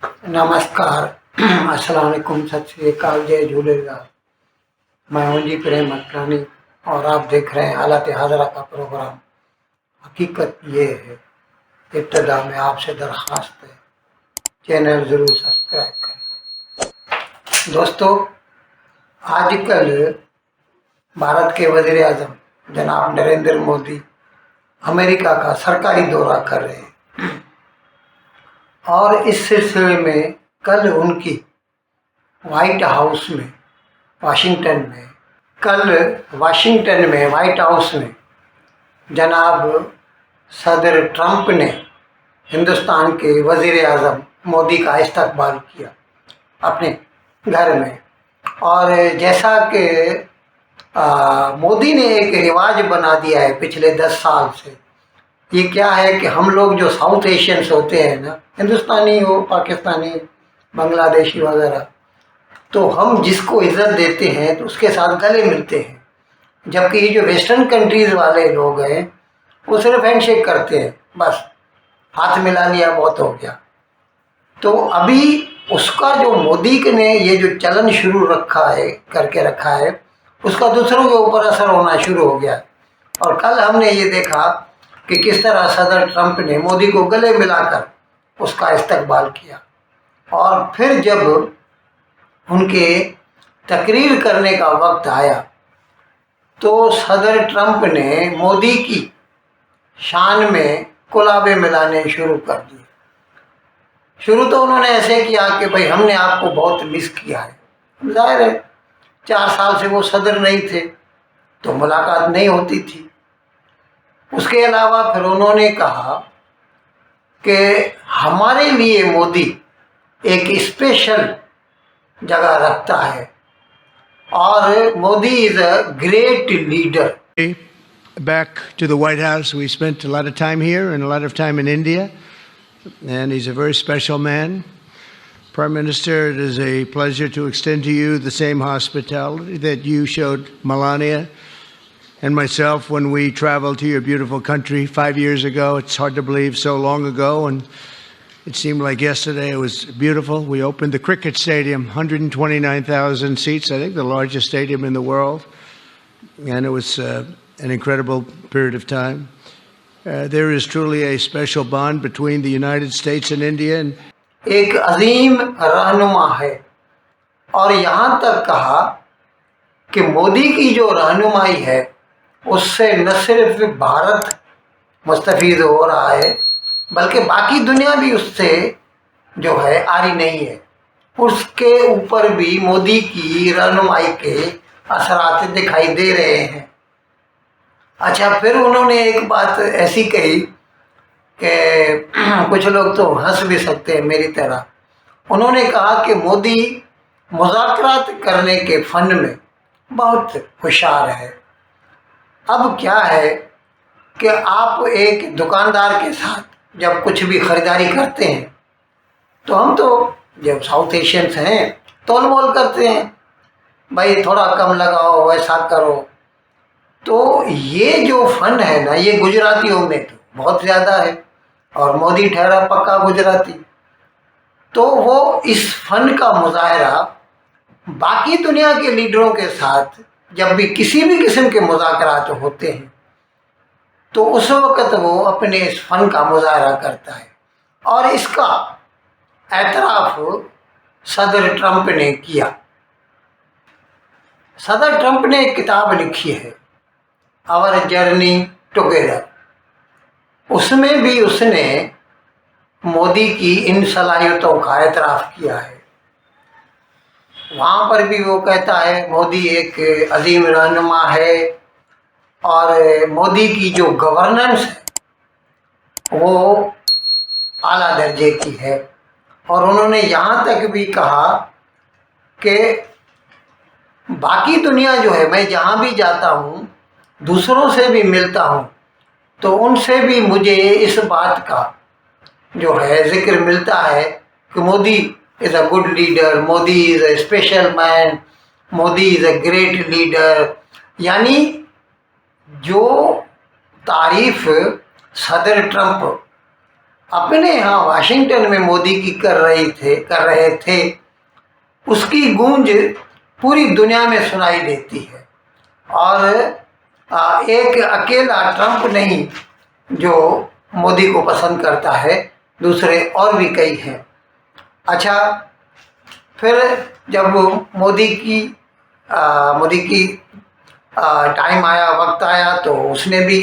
नमस्कार। अस्सलाम वालेकुम, सत श्री अकाल, जय झूलेलाल। मैं हूं जी प्रेम अटलानी और आप देख रहे हैं हालत हाजरा का प्रोग्राम। हकीकत ये है, इब्तदा में आपसे दरख्वास्त है, चैनल ज़रूर सब्सक्राइब करें। दोस्तों, आजकल भारत के वज़ीर आज़म जनाब नरेंद्र मोदी अमेरिका का सरकारी दौरा कर रहे हैं और इस सिलसिले में कल उनकी व्हाइट हाउस में वाशिंगटन में व्हाइट हाउस में जनाब सदर ट्रंप ने हिंदुस्तान के वज़ीर आज़म मोदी का इस्तकबाल किया अपने घर में। और जैसा कि मोदी ने एक रिवाज बना दिया है पिछले 10 साल से, ये क्या है कि हम लोग जो साउथ एशियंस होते हैं ना, हिंदुस्तानी हो, पाकिस्तानी, बांग्लादेशी वगैरह, तो हम जिसको इज्जत देते हैं तो उसके साथ गले मिलते हैं, जबकि ये जो वेस्टर्न कंट्रीज़ वाले लोग हैं वो सिर्फ हैंडशेक करते हैं, बस हाथ मिला लिया, बहुत हो गया। तो अभी उसका जो मोदी के ने ये जो चलन शुरू करके रखा है, उसका दूसरों के ऊपर असर होना शुरू हो गया। और कल हमने ये देखा कि किस तरह सदर ट्रंप ने मोदी को गले मिलाकर उसका इस्तकबाल किया। और फिर जब उनके तकरीर करने का वक्त आया तो सदर ट्रंप ने मोदी की शान में कुलाबे मिलाने शुरू कर दिए। शुरू तो उन्होंने ऐसे किया कि भाई हमने आपको बहुत मिस किया है। जाहिर है 4 साल से वो सदर नहीं थे तो मुलाकात नहीं होती थी। उसके अलावा फिर उन्होंने कहा कि हमारे लिए मोदी एक स्पेशल जगह रखता है और Modi is a great leader. Back to the White House. We spent a lot of time here and a lot of time in India, and he's a very special man. Prime Minister, it is a pleasure to extend to you the same hospitality that you showed Melania and myself when we traveled to your beautiful country 5 years ago. It's hard to believe, so long ago, and it seemed like yesterday. It was beautiful. We opened the cricket stadium, 129,000 seats, I think the largest stadium in the world, and it was an incredible period of time. There is truly a special bond between the United States and India. एक अजीम रहनुमा है और यहाँ तक कहा कि मोदी की जो रहनुमाई है उससे न सिर्फ भारत मुस्तफ़ीद हो रहा है बल्कि बाकी दुनिया भी उससे जो है आरी नहीं है। उसके ऊपर भी मोदी की रहनुमाई के असरात दिखाई दे रहे हैं। अच्छा, फिर उन्होंने एक बात ऐसी कही कि कुछ लोग तो हंस भी सकते हैं मेरी तरह। उन्होंने कहा कि मोदी मुज़ाकरात करने के फ़न में बहुत होशियार है। अब क्या है कि आप एक दुकानदार के साथ जब कुछ भी ख़रीदारी करते हैं तो हम तो जब साउथ एशियंस हैं तोल मोल करते हैं, भाई थोड़ा कम लगाओ, ऐसा करो। तो ये जो फ़न है ना, ये गुजरातियों में तो बहुत ज़्यादा है और मोदी ठहरा पक्का गुजराती। तो वो इस फ़न का मुज़ाहरा बाकी दुनिया के लीडरों के साथ जब भी किसी भी किस्म के मुज़ाकरात होते हैं तो उस वक़्त वो अपने इस फ़न का मुज़ाहरा करता है। और इसका एतराफ़ सदर ट्रंप ने किया। सदर ट्रंप ने एक किताब लिखी है, आवर जर्नी टुगेदर। उसमें भी उसने मोदी की इन सलाहियतों का एतराफ़ किया है। वहाँ पर भी वो कहता है मोदी एक अजीम रहनुमा है और मोदी की जो गवर्नेंस है वो आला दर्जे की है। और उन्होंने यहाँ तक भी कहा कि बाकी दुनिया जो है, मैं जहाँ भी जाता हूँ, दूसरों से भी मिलता हूँ, तो उनसे भी मुझे इस बात का जो है ज़िक्र मिलता है कि Modi is a good leader, Modi is a special man, Modi is a great leader. यानी जो तारीफ़ सदर ट्रंप अपने यहाँ वाशिंगटन में मोदी की कर रहे थे, उसकी गूंज पूरी दुनिया में सुनाई देती है। और एक अकेला ट्रंप नहीं जो मोदी को पसंद करता है, दूसरे और भी कई हैं। अच्छा, फिर जब मोदी की टाइम आया, वक्त आया, तो उसने भी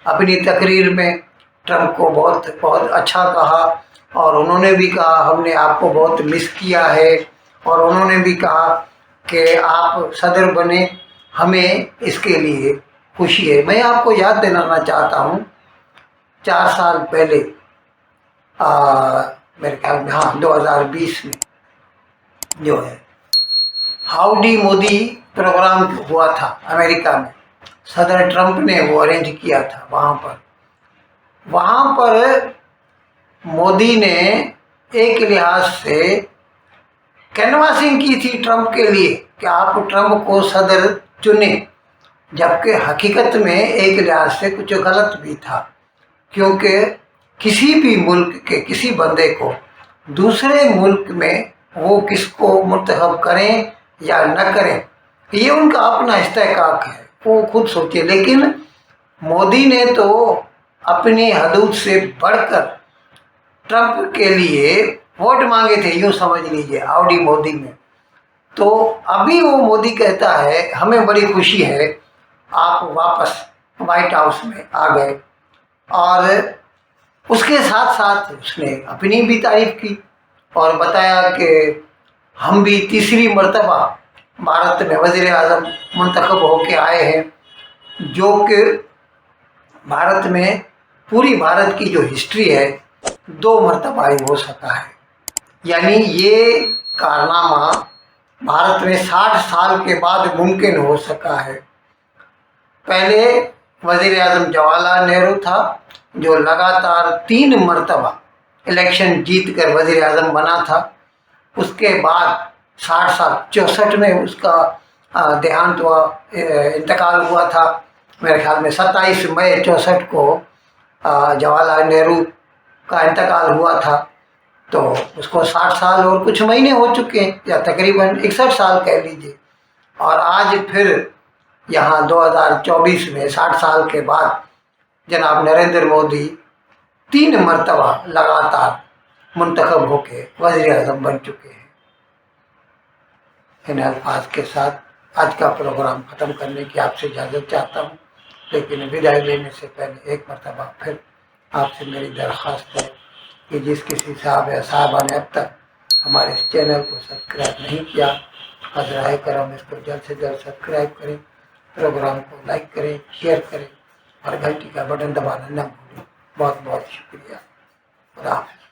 अपनी तकरीर में ट्रंप को बहुत बहुत अच्छा कहा, और उन्होंने भी कहा हमने आपको बहुत मिस किया है, और उन्होंने भी कहा कि आप सदर बने, हमें इसके लिए खुशी है। मैं आपको याद दिलाना चाहता हूँ, 4 साल पहले मेरे ख्याल में, हाँ, 2020 में जो है हाउडी मोदी प्रोग्राम हुआ था अमेरिका में, सदर ट्रंप ने वो अरेंज किया था। वहाँ पर मोदी ने एक लिहाज से कैनवासिंग की थी ट्रंप के लिए कि आप ट्रंप को सदर चुने, जबकि हकीकत में एक लिहाज से कुछ गलत भी था, क्योंकि किसी भी मुल्क के किसी बंदे को दूसरे मुल्क में वो किसको मुंतखब करें या न करें, ये उनका अपना इस्तेहकाक है, वो खुद सोचे। लेकिन मोदी ने तो अपनी हदूद से बढ़कर ट्रंप के लिए वोट मांगे थे, यूँ समझ लीजिए, हाउडी मोदी में। तो अभी वो मोदी कहता है हमें बड़ी खुशी है आप वापस वाइट हाउस में आ गए, और उसके साथ साथ उसने अपनी भी तारीफ की और बताया कि हम भी तीसरी मर्तबा भारत में वज़ीर आज़म मुंतखब होके आए हैं, जो कि भारत में पूरी भारत की जो हिस्ट्री है 2 मर्तबा ही हो सका है। यानी ये कारनामा भारत में 60 साल के बाद मुमकिन हो सका है। पहले वज़ीर आज़म जवाहरलाल नेहरू था, जो लगातार 3 मर्तबा इलेक्शन जीत कर वज़ीर आज़म बना था। उसके बाद 60 साल 64 में उसका देहांत हुआ, इंतकाल हुआ था। मेरे ख्याल में 27 मई 64 को जवाहरलाल नेहरू का इंतकाल हुआ था। तो उसको 60 साल और कुछ महीने हो चुके हैं, या तकरीबन 61 साल कह लीजिए। और आज फिर यहाँ 2024 में 60 साल के बाद जनाब नरेंद्र मोदी 3 मर्तबा लगातार मुंतखब होके वज़ीर आज़म बन चुके हैं। इन अल्फाज के साथ आज का प्रोग्राम ख़त्म करने की आपसे इजाज़त चाहता हूँ, लेकिन विदाई लेने से पहले एक मरतबा फिर आपसे मेरी दरख्वास्त है कि जिस किसी साहब या साहबा ने अब तक हमारे इस चैनल को सब्सक्राइब नहीं किया, हज़राए करम इसको जल्द से जल्द सब्सक्राइब करें, प्रोग्राम को लाइक करें, शेयर करें और घंटी का बटन दबाना न भूलें। बहुत बहुत शुक्रिया। खुदा हाफ़िज़।